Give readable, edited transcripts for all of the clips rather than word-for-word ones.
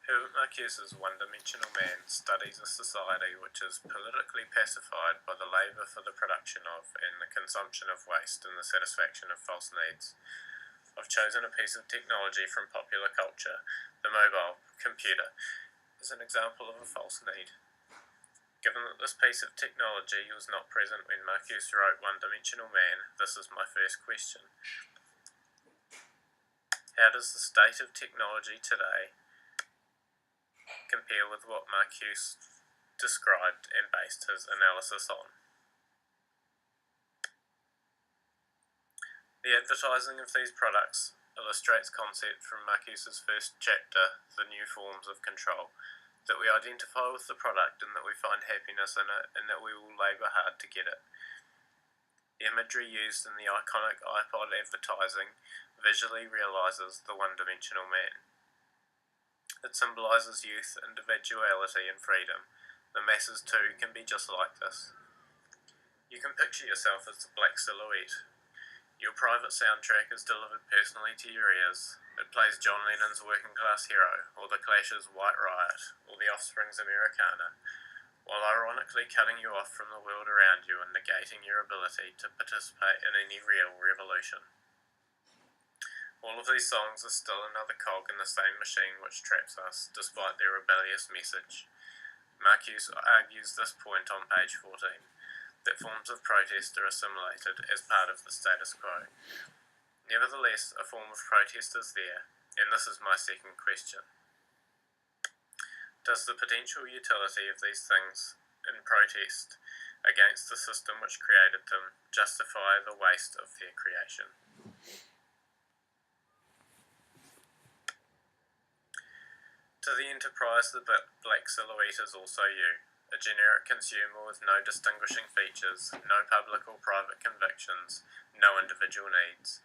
Herbert Marcuse's one-dimensional man studies a society which is politically pacified by the labour for the production of and the consumption of waste and the satisfaction of false needs. I've chosen a piece of technology from popular culture, the mobile computer, as an example of a false need. Given that this piece of technology was not present when Marcuse wrote One-Dimensional Man, this is my first question. How does the state of technology today compare with what Marcuse described and based his analysis on? The advertising of these products illustrates concept from Marcuse's first chapter, The New Forms of Control, that we identify with the product and that we find happiness in it and that we will labour hard to get it. The imagery used in the iconic iPod advertising visually realises the one-dimensional man. It symbolises youth, individuality and freedom. The masses too can be just like this. You can picture yourself as the black silhouette. Your private soundtrack is delivered personally to your ears. It plays John Lennon's Working Class Hero, or The Clash's White Riot, or The Offspring's Americana, while ironically cutting you off from the world around you and negating your ability to participate in any real revolution. All of these songs are still another cog in the same machine which traps us, despite their rebellious message. Marcuse argues this point on page 14, that forms of protest are assimilated as part of the status quo. Nevertheless, a form of protest is there, and this is my second question. Does the potential utility of these things in protest against the system which created them justify the waste of their creation? To the enterprise, the black silhouette is also you, a generic consumer with no distinguishing features, no public or private convictions, no individual needs,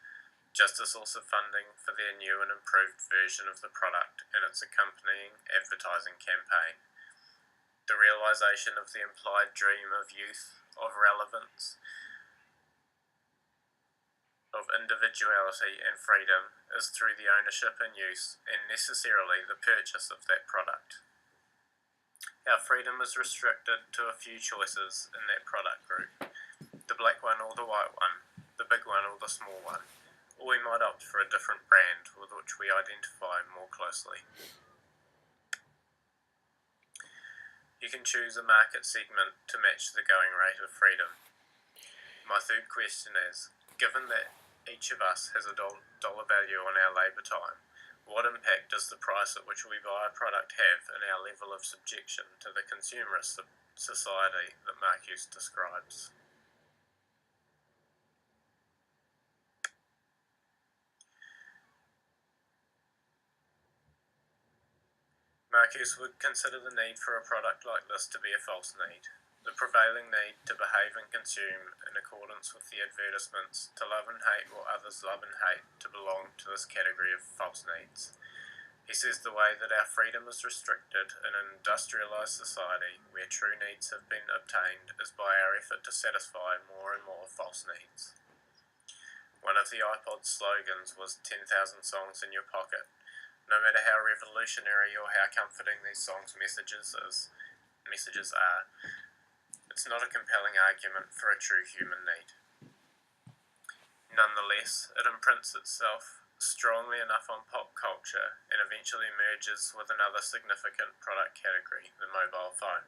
just a source of funding for their new and improved version of the product and its accompanying advertising campaign. The realisation of the implied dream of youth, of relevance, of individuality and freedom is through the ownership and use, and necessarily the purchase of that product. Our freedom is restricted to a few choices in that product group, the black one or the white one, the big one or the small one, or we might opt for a different brand with which we identify more closely. You can choose a market segment to match the going rate of freedom. My third question is, given that each of us has a dollar value on our labour time, what impact does the price at which we buy a product have in our level of subjection to the consumerist society that Marcuse describes? Marcuse would consider the need for a product like this to be a false need. The prevailing need to behave and consume in accordance with the advertisements, to love and hate what others love and hate, to belong to this category of false needs. He says the way that our freedom is restricted in an industrialised society where true needs have been obtained is by our effort to satisfy more and more false needs. One of the iPod's slogans was 10,000 songs in your pocket. No matter how revolutionary or how comforting these songs' messages are, it's not a compelling argument for a true human need. Nonetheless, it imprints itself strongly enough on pop culture and eventually merges with another significant product category, the mobile phone.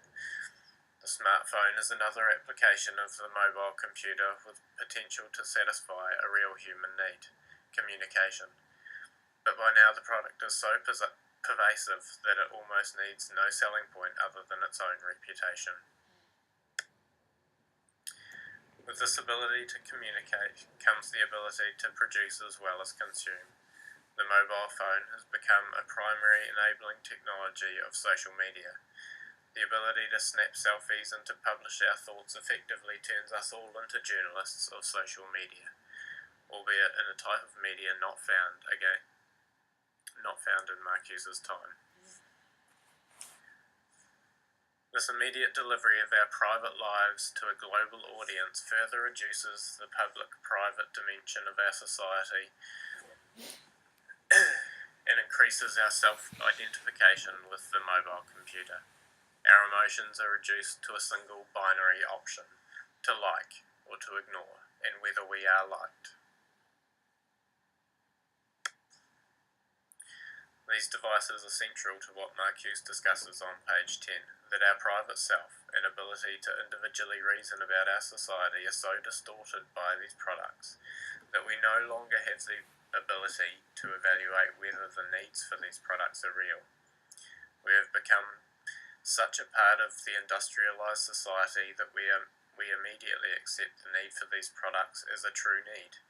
The smartphone is another application of the mobile computer with potential to satisfy a real human need, communication. But by now the product is so pervasive that it almost needs no selling point other than its own reputation. With this ability to communicate comes the ability to produce as well as consume. The mobile phone has become a primary enabling technology of social media. The ability to snap selfies and to publish our thoughts effectively turns us all into journalists of social media, albeit in a type of media not found in Marcuse's time. This immediate delivery of our private lives to a global audience further reduces the public-private dimension of our society and increases our self-identification with the mobile computer. Our emotions are reduced to a single binary option, to like or to ignore, and whether we are liked. These devices are central to what Marcuse discusses on page 10, that our private self and ability to individually reason about our society are so distorted by these products that we no longer have the ability to evaluate whether the needs for these products are real. We have become such a part of the industrialised society that we immediately accept the need for these products as a true need.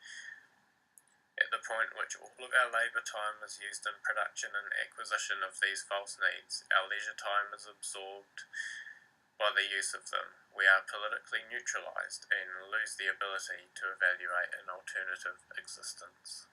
At the point at which all of our labour time is used in production and acquisition of these false needs, our leisure time is absorbed by the use of them. We are politically neutralised and lose the ability to evaluate an alternative existence.